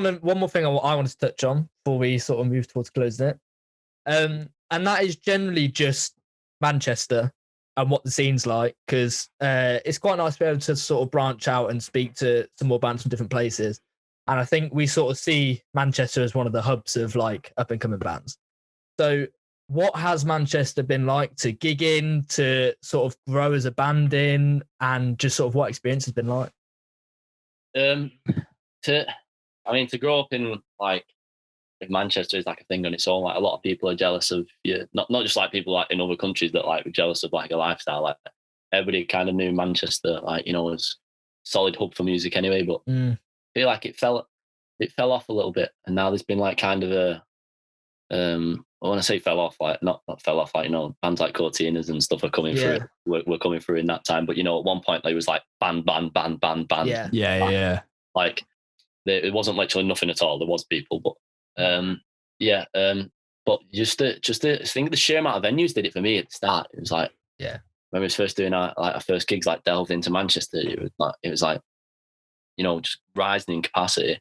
one more thing I wanted to touch on before we sort of move towards closing it. And that is generally just Manchester and what the scene's like, because it's quite nice to be able to sort of branch out and speak to some more bands from different places. And I think we sort of see Manchester as one of the hubs of like up and coming bands. So what has Manchester been like to gig in, to sort of grow as a band in, and just sort of what experience has been like? To grow up in like, if Manchester is like a thing on its own, like a lot of people are jealous of you. Not just like people like in other countries that like were jealous of like a lifestyle. Like everybody kind of knew Manchester, like, you know, was solid hub for music anyway. But I feel like it fell off a little bit, and now there's been like kind of a when I say fell off, like not fell off, like, you know, bands like Cortinas and stuff are coming through. We're coming through in that time, but you know, at one point there was like band. Yeah. Like it wasn't literally nothing at all. There was people, but but just I think the sheer amount of venues did it for me at the start. It was like, when we was first doing our first gigs, like delved into Manchester, it was like, you know, just rising in capacity,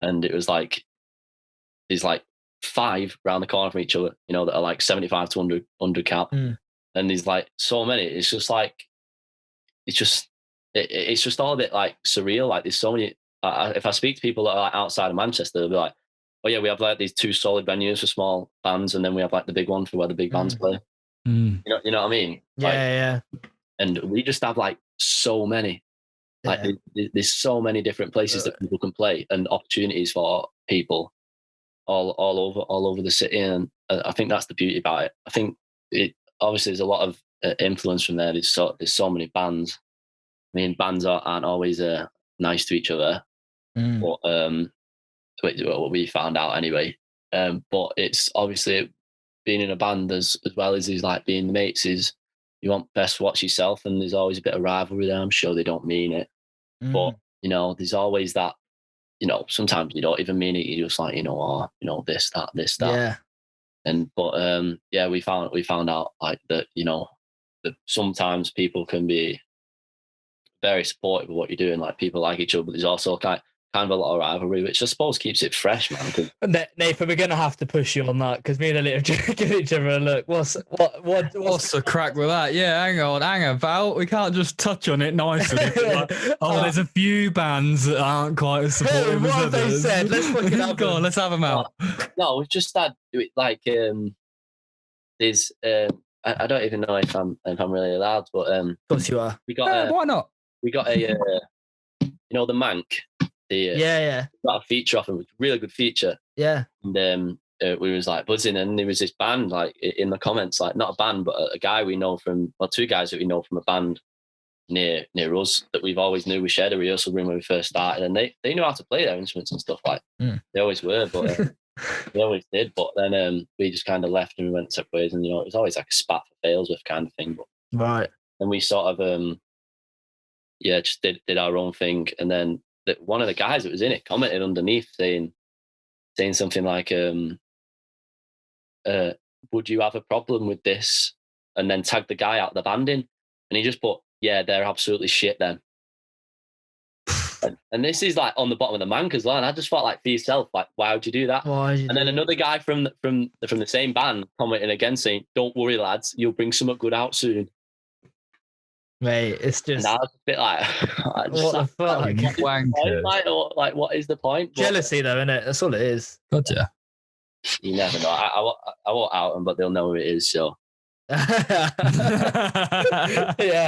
and it was like there's like 5 round the corner from each other, you know, that are like 75 to 100 cap, and there's like so many. It's just like it's just all a bit like surreal. Like there's so many. If I speak to people that are like outside of Manchester, they'll be like, "Oh yeah, we have like these 2 solid venues for small bands, and then we have like the big one for where the big bands play." You know what I mean? Yeah. And we just have like so many. Like there's so many different places that people can play, and opportunities for people all over the city, and I think that's the beauty about it. I think it obviously there's a lot of influence from there. There's so many bands. I mean, bands aren't always nice to each other, but what we found out anyway. But it's obviously being in a band as well as is like being the mates is, you want best to watch yourself, and there's always a bit of rivalry there. I'm sure they don't mean it, but you know, there's always that. You know, sometimes you don't even mean it. You just like, you know, you know, this, that. Yeah. And we found out like that, you know, that sometimes people can be very supportive of what you're doing. Like people like each other, but there's also kind of a lot of rivalry, which I suppose keeps it fresh, man. Nathan, we're gonna have to push you on that, because me and Elliot give each other a look. What's the crack with that? Yeah, hang on, Val. We can't just touch on it nicely. Like, there's a few bands that aren't quite as supportive as what have others. they said? Let's fucking have Go on, let's have them out. No, we've just had like there's I don't even know if I'm really allowed, but of course you are. We got why not? We got a you know, the Mank. Got a feature off him, which was a really good feature. Yeah. And we was like buzzing, and there was this band like in the comments, like not a band, but a guy we know from, well, 2 guys that we know from a band near us that we've always knew. We shared a rehearsal room when we first started, and they knew how to play their instruments and stuff. Like they always were, but they always did. But then we just kind of left and we went separate ways, and you know, it was always like a spat for fails with kind of thing. But right. And we sort of just did our own thing, and then one of the guys that was in it commented underneath saying something like, would you have a problem with this? And then tagged the guy out the band in, and he just put, yeah, they're absolutely shit then. And this is like on the bottom of the Mank as well. And I just felt like, for yourself, like, why would you do that? And then another guy from the same band commenting again saying, don't worry, lads, you'll bring something good out soon. Mate, it's just. And I was a bit like, what the fuck? Like, what is the point? Jealousy, though, innit? That's all it is. Gotcha. You never know. I won't out them, but they'll know who it is. So. Yeah,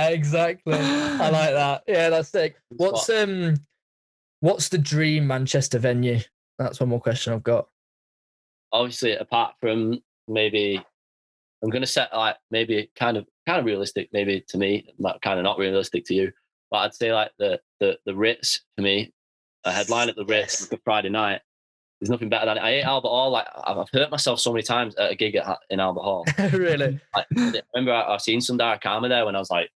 exactly. I like that. Yeah, that's sick. What's the dream Manchester venue? That's one more question I've got. Obviously, apart from maybe, I'm gonna set like maybe kind of realistic, maybe to me, kind of not realistic to you, but I'd say like the Ritz for me, a headline at the Ritz like a Friday night. There's nothing better than it. I hate Albert Hall. Like I've hurt myself so many times at a gig in Albert Hall. Really? I remember I've seen Sundara Karma there when I was like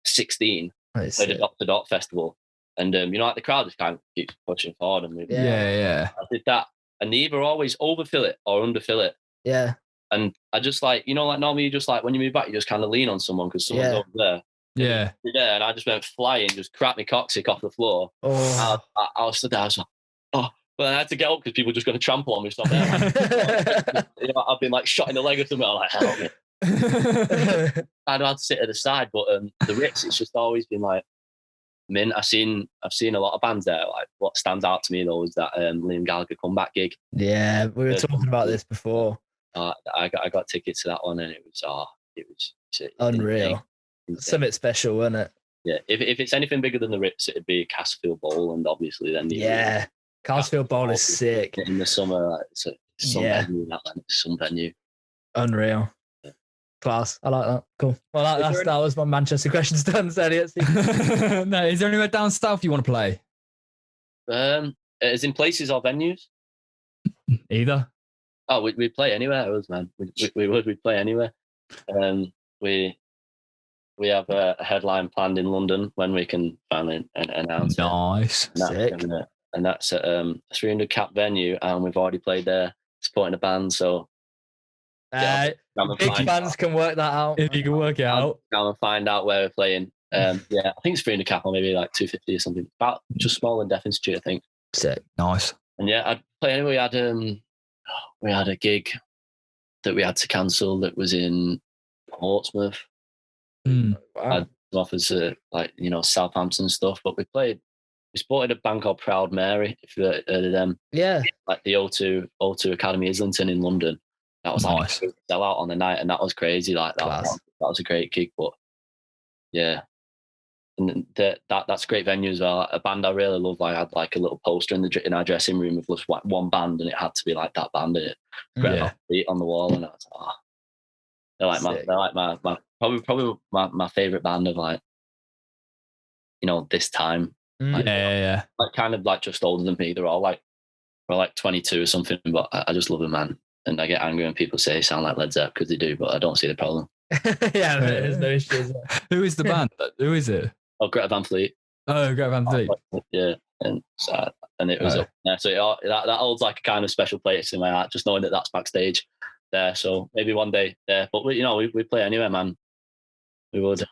16. At a Dot to Dot festival, and you know, like the crowd just kind of keeps pushing forward and moving. Yeah. I did that, and they either always overfill it or underfill it. Yeah. And I just like, you know, like normally you just like when you move back, you just kind of lean on someone because someone's over there. Yeah. And I just went flying, just cracked my coccyx off the floor. Oh. I was stood there. I was like, But I had to get up because people were just going to trample on me. So I'm there, you know, I've been like shot in the leg or something. I'm like, help me. I know how to sit at the side, but the Ritz, it's just always been like mint. I've seen a lot of bands there. Like what stands out to me though is that Liam Gallagher comeback gig. Yeah, we were talking about this before. I got tickets to that one, and it was unreal. Insane. Something special, wasn't it? Yeah, if it's anything bigger than the Ritz, it'd be Castlefield Bowl, and obviously then Castlefield Bowl is sick in the summer. Like, it's some venue, some venue. Unreal. Yeah. Class. I like that. Cool. Well, that was my Manchester questions done. So no, is there anywhere down south you want to play? As in places or venues? Either. Oh, we'd play anywhere, man. We'd play anywhere. We have a headline planned in London when we can finally announce nice. it. And that's at a 300 cap venue, and we've already played there supporting a band. So big fans can work that out. If you can work it out. Come and find out where we're playing. I think it's 300 cap or maybe like 250 or something. About just smaller than Deaf Institute, I think. Sick. Nice. And I'd play anyway. We had a gig that we had to cancel that was in Portsmouth. Wow. I'd offers Southampton stuff, but we supported a band called Proud Mary, if you've heard of them. Yeah. Like the O2 Academy Islington in London. That was nice. Like a sellout on the night, and that was crazy. Like that was a great gig. But yeah. And that's a great venue as well. A band I really love. I had like a little poster in our dressing room of just like one band, and it had to be like that band. And it beat on the wall, and I was like, they're like my probably my favorite band of like, this time. Like, like kind of like just older than me. They're all like 22 or something, but I just love them, man. And I get angry when people say they sound like Led Zeppelin because they do, but I don't see the problem. Yeah, there's no issues. Who is the band? Who is it? Oh, Greta Van Fleet. Oh, Greta Van Fleet. Yeah, and it was up there. So that holds like a kind of special place in my heart, just knowing that that's backstage there. So maybe one day there, but we play anywhere, man. We would.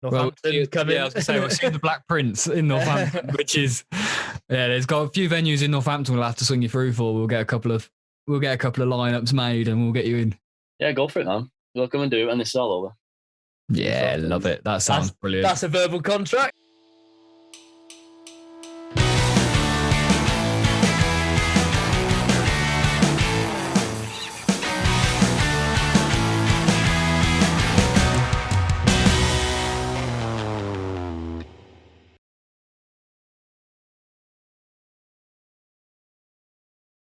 Northampton coming. I was gonna say we'll see the Black Prince in Northampton, which is there's got a few venues in Northampton we'll have to swing you through for. We'll get a couple of lineups made and we'll get you in. Yeah, go for it, man. We'll come and do it when this is all over. Yeah, love it. That sounds brilliant. That's a verbal contract.